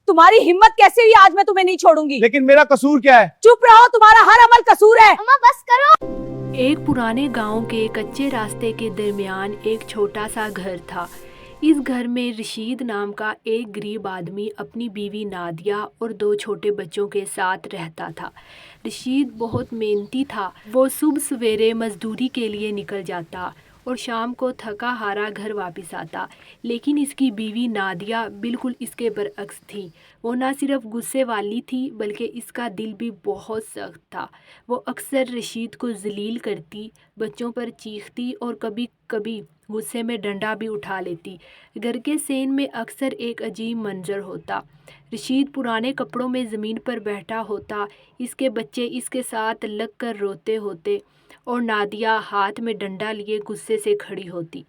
तुम्हारी हिम्मत कैसे हुई? आज मैं तुम्हें नहीं छोड़ूंगी। लेकिन मेरा कसूर क्या है? चुप रहो, तुम्हारा हर अमल कसूर है। अम्मा बस करो। एक पुराने गांव के कच्चे रास्ते के दरमियान एक छोटा सा घर था। इस घर में रशीद नाम का एक गरीब आदमी अपनी बीवी नादिया और 2 छोटे बच्चों के साथ रहता था। रशीद बहुत मेहनती था। वो सुबह सवेरे मजदूरी के लिए निकल जाता और शाम को थका हारा घर वापस आता। लेकिन इसकी बीवी नादिया बिल्कुल इसके बरअक्स थी। वो ना सिर्फ गुस्से वाली थी बल्कि इसका दिल भी बहुत सख्त था। वो अक्सर रशीद को जलील करती, बच्चों पर चीखती और कभी कभी गुस्से में डंडा भी उठा लेती। घर के सेन में अक्सर एक अजीब मंजर होता। रशीद पुराने कपड़ों में ज़मीन पर बैठा होता, इसके बच्चे इसके साथ लग कर रोते होते और नादिया हाथ में डंडा लिए गुस्से से खड़ी होती।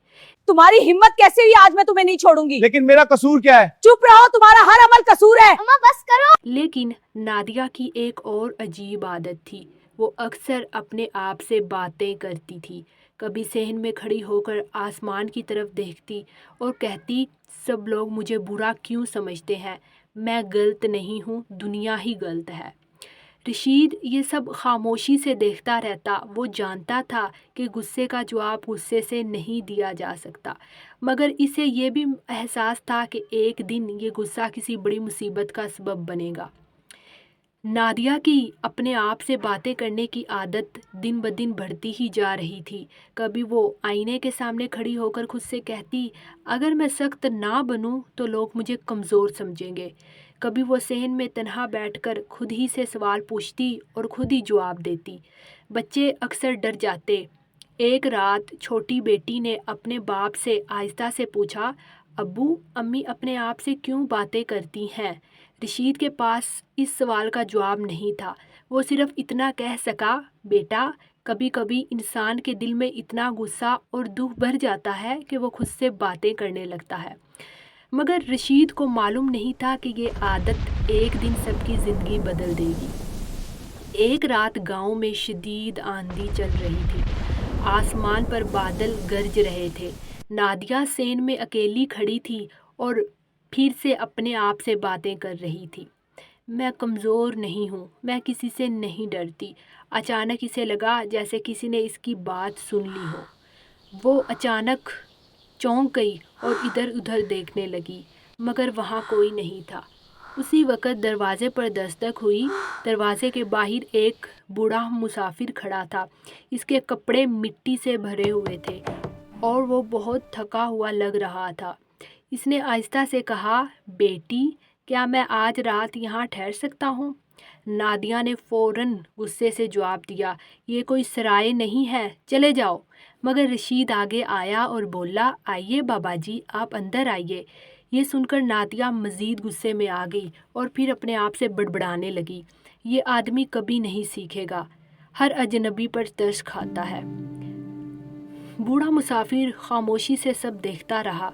तुम्हारी हिम्मत कैसे हुई? आज मैं तुम्हें नहीं छोड़ूंगी। लेकिन मेरा कसूर क्या है? चुप रहो, तुम्हारा हर अमल कसूर है। अम्मा बस करो। लेकिन नादिया की एक और अजीब आदत थी। वो अक्सर अपने आप से बातें करती थी। कभी सहन में खड़ी होकर आसमान की तरफ देखती और कहती, सब लोग मुझे बुरा क्यों समझते हैं? मैं गलत नहीं हूँ, दुनिया ही गलत है। रशीद ये सब खामोशी से देखता रहता। वो जानता था कि गुस्से का जवाब गुस्से से नहीं दिया जा सकता, मगर इसे ये भी एहसास था कि एक दिन ये गुस्सा किसी बड़ी मुसीबत का सबब बनेगा। नादिया की अपने आप से बातें करने की आदत दिन ब दिन बढ़ती ही जा रही थी। कभी वो आईने के सामने खड़ी होकर खुद से कहती, अगर मैं सख्त ना बनूं तो लोग मुझे कमज़ोर समझेंगे। कभी वो सहन में तन्हा बैठकर खुद ही से सवाल पूछती और खुद ही जवाब देती। बच्चे अक्सर डर जाते। एक रात छोटी बेटी ने अपने बाप से आहिस्ता से पूछा, अब्बू अम्मी अपने आप से क्यों बातें करती हैं? रशीद के पास इस सवाल का जवाब नहीं था। वो सिर्फ इतना कह सका, बेटा कभी कभी इंसान के दिल में इतना गुस्सा और दुख भर जाता है कि वो खुद से बातें करने लगता है। मगर रशीद को मालूम नहीं था कि ये आदत एक दिन सबकी ज़िंदगी बदल देगी। एक रात गांव में शदीद आंधी चल रही थी। आसमान पर बादल गरज रहे थे। नादिया सेन में अकेली खड़ी थी और फिर से अपने आप से बातें कर रही थी। मैं कमज़ोर नहीं हूँ, मैं किसी से नहीं डरती। अचानक इसे लगा जैसे किसी ने इसकी बात सुन ली हो। वो अचानक चौंक गई और इधर उधर देखने लगी, मगर वहाँ कोई नहीं था। उसी वक़्त दरवाज़े पर दस्तक हुई। दरवाज़े के बाहर एक बूढ़ा मुसाफिर खड़ा था। इसके कपड़े मिट्टी से भरे हुए थे और वो बहुत थका हुआ लग रहा था। इसने आहिस्ता से कहा, बेटी क्या मैं आज रात यहाँ ठहर सकता हूँ? नादिया ने फ़ौरन गुस्से से जवाब दिया, ये कोई सराय नहीं है, चले जाओ। मगर रशीद आगे आया और बोला, आइए बाबा जी, आप अंदर आइए। ये सुनकर नादिया मज़ीद गुस्से में आ गई और फिर अपने आप से बड़बड़ाने लगी, ये आदमी कभी नहीं सीखेगा, हर अजनबी पर तरस खाता है। बूढ़ा मुसाफिर खामोशी से सब देखता रहा।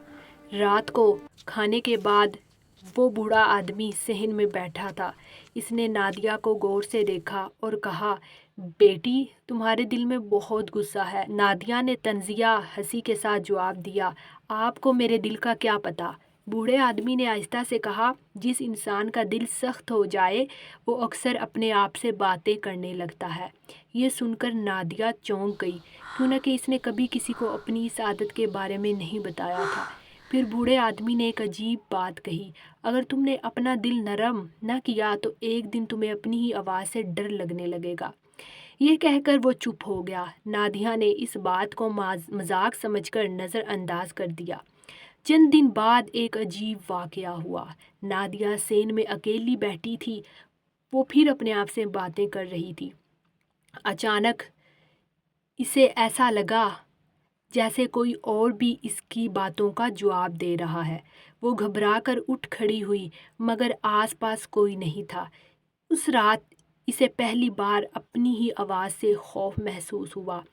रात को खाने के बाद वो बूढ़ा आदमी सहन में बैठा था। इसने नादिया को गौर से देखा और कहा, बेटी तुम्हारे दिल में बहुत गुस्सा है। नादिया ने तंजिया हंसी के साथ जवाब दिया, आपको मेरे दिल का क्या पता? बूढ़े आदमी ने आहिस्ता से कहा, जिस इंसान का दिल सख्त हो जाए वो अक्सर अपने आप से बातें करने लगता है। ये सुनकर नादिया चौंक गई, क्यों न कि इसने कभी किसी को अपनी इस आदत के बारे में नहीं बताया था। फिर बूढ़े आदमी ने एक अजीब बात कही, अगर तुमने अपना दिल नरम न किया तो एक दिन तुम्हें अपनी ही आवाज़ से डर लगने लगेगा। ये कहकर वो चुप हो गया। नादिया ने इस बात को मजाक समझकर नज़रअंदाज कर दिया। चंद दिन बाद एक अजीब वाक़या हुआ। नादिया सेन में अकेली बैठी थी। वो फिर अपने आप से बातें कर रही थी। अचानक इसे ऐसा लगा जैसे कोई और भी इसकी बातों का जवाब दे रहा है। वो घबराकर उठ खड़ी हुई, मगर आसपास कोई नहीं था। उस रात इसे पहली बार अपनी ही आवाज़ से खौफ महसूस हुआ।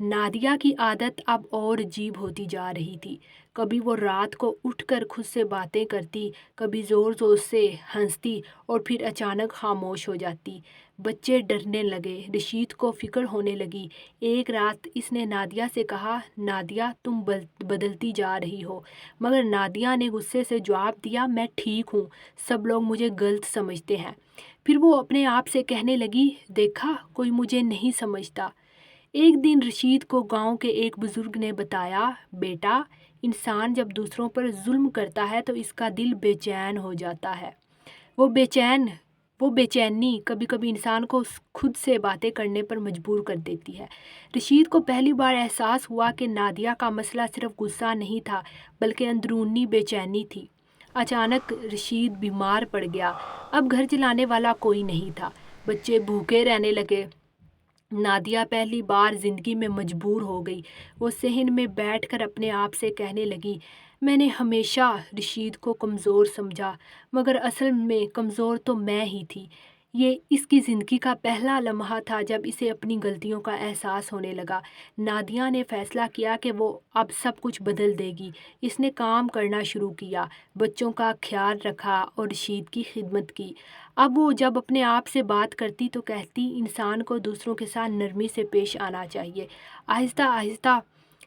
नादिया की आदत अब और अजीब होती जा रही थी। कभी वो रात को उठकर खुद से बातें करती, कभी ज़ोर ज़ोर से हंसती और फिर अचानक खामोश हो जाती। بچے ڈرنے لگے، رشید کو فکر ہونے لگی۔ ایک رات اس نے نادیہ سے کہا، نادیہ تم بدلتی جا رہی ہو، مگر نادیہ نے غصے سے جواب دیا، میں ٹھیک ہوں، سب لوگ مجھے غلط سمجھتے ہیں۔ پھر وہ اپنے آپ سے کہنے لگی، دیکھا کوئی مجھے نہیں سمجھتا۔ ایک دن رشید کو گاؤں کے ایک بزرگ نے بتایا، بیٹا انسان جب دوسروں پر ظلم کرتا ہے تو اس کا دل بے چین ہو جاتا ہے۔ وہ بے چینی کبھی کبھی انسان کو خود سے باتیں کرنے پر مجبور کر دیتی ہے۔ رشید کو پہلی بار احساس ہوا کہ نادیہ کا مسئلہ صرف غصہ نہیں تھا بلکہ اندرونی بے چینی تھی۔ اچانک رشید بیمار پڑ گیا۔ اب گھر چلانے والا کوئی نہیں تھا، بچے بھوکے رہنے لگے۔ نادیہ پہلی بار زندگی میں مجبور ہو گئی۔ وہ صحن میں بیٹھ کر اپنے آپ سے کہنے لگی، میں نے ہمیشہ رشید کو کمزور سمجھا، مگر اصل میں کمزور تو میں ہی تھی۔ یہ اس کی زندگی کا پہلا لمحہ تھا جب اسے اپنی غلطیوں کا احساس ہونے لگا۔ نادیہ نے فیصلہ کیا کہ وہ اب سب کچھ بدل دے گی۔ اس نے کام کرنا شروع کیا، بچوں کا خیال رکھا اور رشید کی خدمت کی۔ اب وہ جب اپنے آپ سے بات کرتی تو کہتی، انسان کو دوسروں کے ساتھ نرمی سے پیش آنا چاہیے۔ آہستہ آہستہ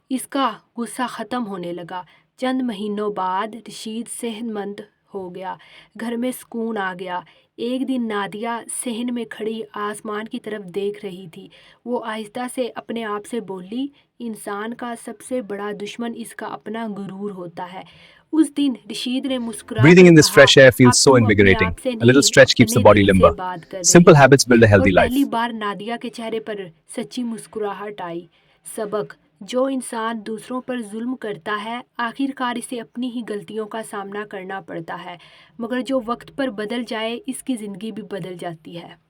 اس کا غصہ ختم ہونے لگا۔ چند مہینوں بعد رشید صحت مند ہو گیا، گھر میں سکون آ گیا۔ ایک دن نادیہ صحن میں کھڑی آسمان کی طرف دیکھ رہی تھی۔ وہ آہستہ سے اپنے آپ سے بولی، انسان کا سب سے بڑا دشمن اس کا اپنا غرور ہوتا ہے۔ اس دن رشید نے مسکرا Breathing کر in this کہا، fresh air feels اب so تم اپنے invigorating. آپ سے A little نہیں، stretch keeps the اپنے body دل سے limber. بات کر Simple رہی ہو۔ habits build a اور healthy life. پہلی بار نادیہ کے چہرے پر سچی مسکراہٹ آئی۔ سبق: جو انسان دوسروں پر ظلم کرتا ہے آخر کار اسے اپنی ہی غلطیوں کا سامنا کرنا پڑتا ہے، مگر جو وقت پر بدل جائے اس کی زندگی بھی بدل جاتی ہے۔